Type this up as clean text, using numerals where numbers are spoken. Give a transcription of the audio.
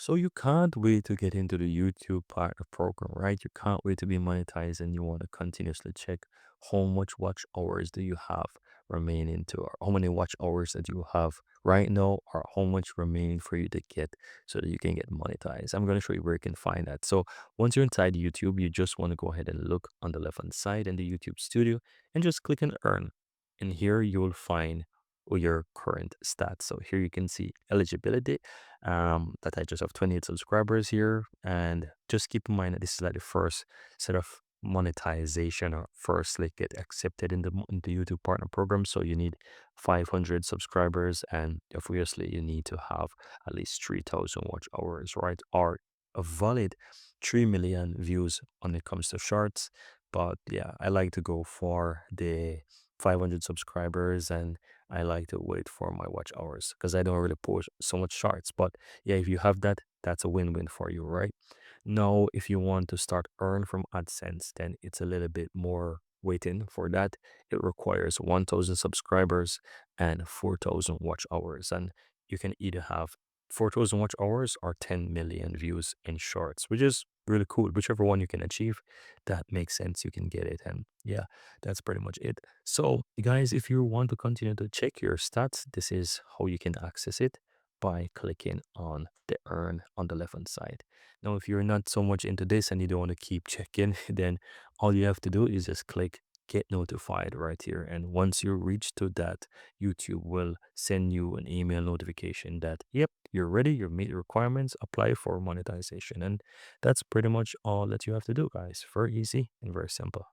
So you can't wait to get into the YouTube partner program, right? You can't wait to be monetized and you want to continuously check how much watch hours do you have remaining to, or how many watch hours that you have right now, or how much remaining for you to get so that you can get monetized. I'm going to show you where you can find that. So once you're inside YouTube, you just want to go ahead and look on the left hand side in the YouTube studio and just click on earn. And here you will find your current stats. So here you can see eligibility, that I just have 28 subscribers here. And just keep in mind that this is like the first set of monetization, or first like get accepted in the YouTube partner program. So you need 500 subscribers, and obviously you need to have at least 3,000 watch hours, right? Or a valid 3 million views when it comes to shorts. But yeah, I like to go for the 500 subscribers, and I like to wait for my watch hours because I don't really post so much shorts. But yeah, if you have that, that's a win-win for you, right? Now, if you want to start earn from AdSense, then it's a little bit more waiting for that. It requires 1,000 subscribers and 4,000 watch hours. And you can either have 4,000 watch hours or 10 million views in shorts, which is really cool. Whichever one you can achieve, that makes sense. You can get it. And yeah, that's pretty much it. So, guys, if you want to continue to check your stats, this is how you can access it by clicking on the earn on the left hand side. Now, if you're not so much into this and you don't want to keep checking, then all you have to do is just click get notified right here. And once you reach to that, YouTube will send you an email notification that, yep, you're ready, you meet the requirements, apply for monetization. And that's pretty much all that you have to do, guys. Very easy and very simple.